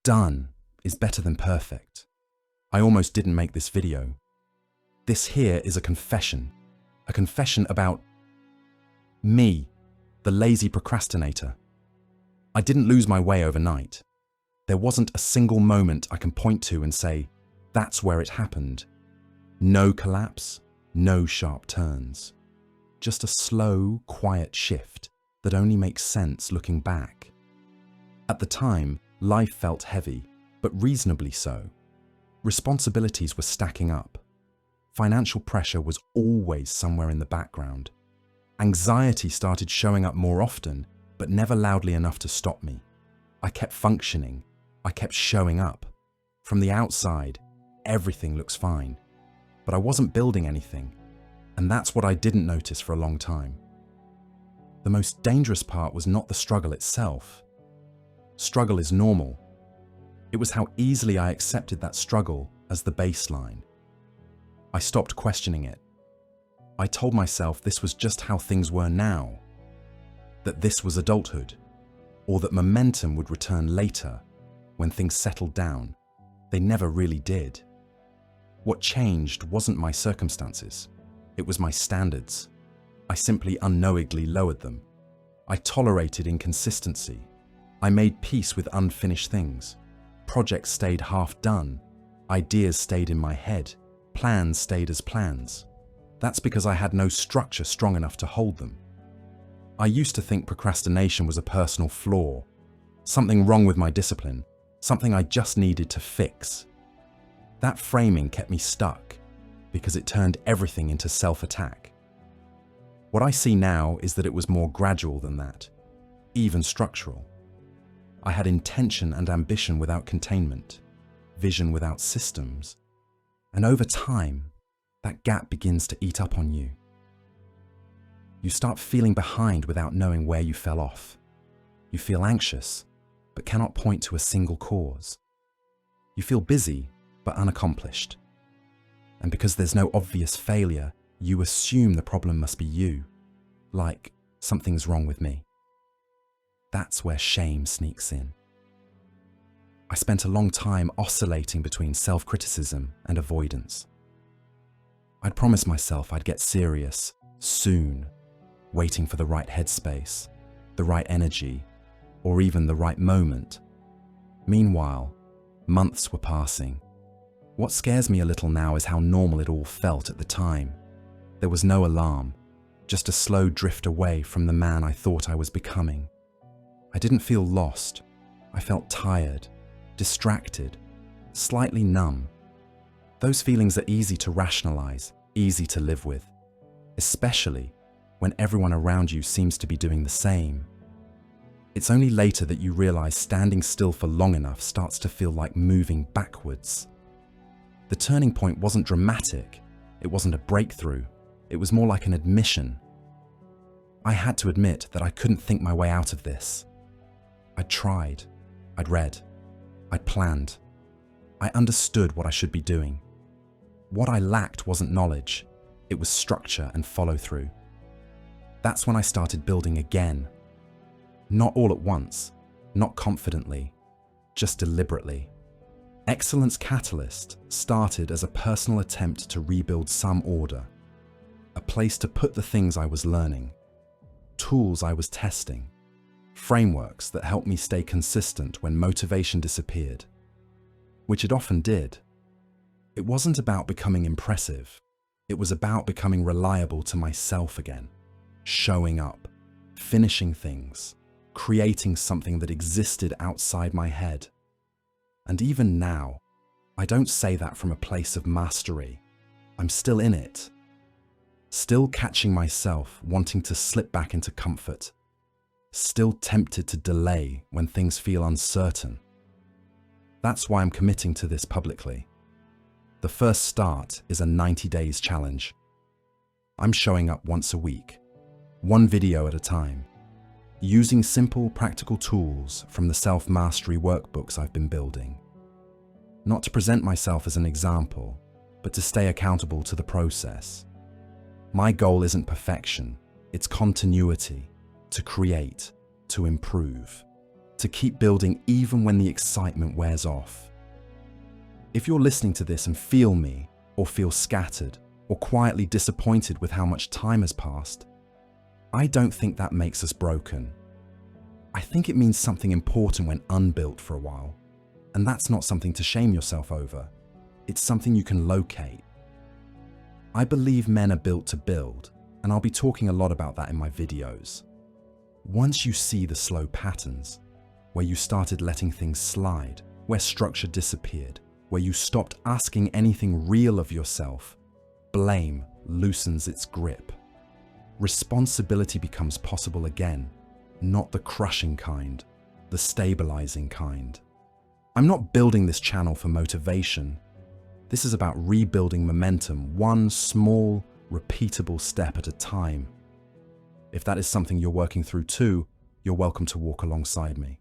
done is better than perfect. I almost didn't make this video. This here is a confession about me, the lazy procrastinator. I didn't lose my way overnight. There wasn't a single moment I can point to and say, that's where it happened. No collapse, no sharp turns. Just a slow, quiet shift that only makes sense looking back. At the time, life felt heavy, but reasonably so. Responsibilities were stacking up. Financial pressure was always somewhere in the background. Anxiety started showing up more often, but never loudly enough to stop me. I kept functioning. I kept showing up. From the outside, everything looks fine. But I wasn't building anything, and that's what I didn't notice for a long time. The most dangerous part was not the struggle itself. Struggle is normal. It was how easily I accepted that struggle as the baseline. I stopped questioning it. I told myself this was just how things were now, that this was adulthood, or that momentum would return later when things settled down. They never really did. What changed wasn't my circumstances, it was my standards. I simply unknowingly lowered them. I tolerated inconsistency. I made peace with unfinished things. Projects stayed half done. Ideas stayed in my head. Plans stayed as plans. That's because I had no structure strong enough to hold them. I used to think procrastination was a personal flaw, something wrong with my discipline, something I just needed to fix. That framing kept me stuck because it turned everything into self-attack. What I see now is that it was more gradual than that, even structural. I had intention and ambition without containment, vision without systems, and over time, that gap begins to eat up on you. You start feeling behind without knowing where you fell off. You feel anxious, but cannot point to a single cause. You feel busy, but unaccomplished. And because there's no obvious failure, you assume the problem must be you, like something's wrong with me. That's where shame sneaks in. I spent a long time oscillating between self-criticism and avoidance. I'd promised myself I'd get serious soon, waiting for the right headspace, the right energy, or even the right moment. Meanwhile, months were passing. What scares me a little now is how normal it all felt at the time. There was no alarm, just a slow drift away from the man I thought I was becoming. I didn't feel lost. I felt tired, distracted, slightly numb. Those feelings are easy to rationalize, easy to live with, especially when everyone around you seems to be doing the same. It's only later that you realize standing still for long enough starts to feel like moving backwards. The turning point wasn't dramatic. It wasn't a breakthrough. It was more like an admission. I had to admit that I couldn't think my way out of this. I'd tried. I'd read. I'd planned. I understood what I should be doing. What I lacked wasn't knowledge. It was structure and follow-through. That's when I started building again. Not all at once, not confidently, just deliberately. Excellence Catalyst started as a personal attempt to rebuild some order, a place to put the things I was learning, tools I was testing, frameworks that helped me stay consistent when motivation disappeared, which it often did. It wasn't about becoming impressive. It was about becoming reliable to myself again, showing up, finishing things, creating something that existed outside my head. And even now, I don't say that from a place of mastery. I'm still in it. Still catching myself wanting to slip back into comfort. Still tempted to delay when things feel uncertain. That's why I'm committing to this publicly. The first start is a 90 days challenge. I'm showing up once a week, one video at a time, using simple, practical tools from the self-mastery workbooks I've been building. Not to present myself as an example, but to stay accountable to the process. My goal isn't perfection, it's continuity, to create, to improve. to keep building even when the excitement wears off. If you're listening to this and feel me, or feel scattered, or quietly disappointed with how much time has passed, I don't think that makes us broken. I think it means something important went unbuilt for a while, and that's not something to shame yourself over. It's something you can locate. I believe men are built to build, and I'll be talking a lot about that in my videos. Once you see the slow patterns, where you started letting things slide, where structure disappeared, where you stopped asking anything real of yourself, blame loosens its grip. Responsibility becomes possible again, not the crushing kind, the stabilizing kind. I'm not building this channel for motivation. This is about rebuilding momentum, one small, repeatable step at a time. If that is something you're working through too, you're welcome to walk alongside me.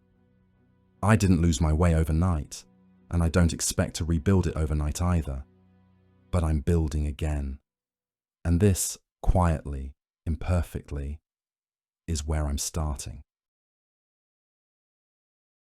I didn't lose my way overnight, and I don't expect to rebuild it overnight either. But I'm building again. And this, quietly, imperfectly, is where I'm starting.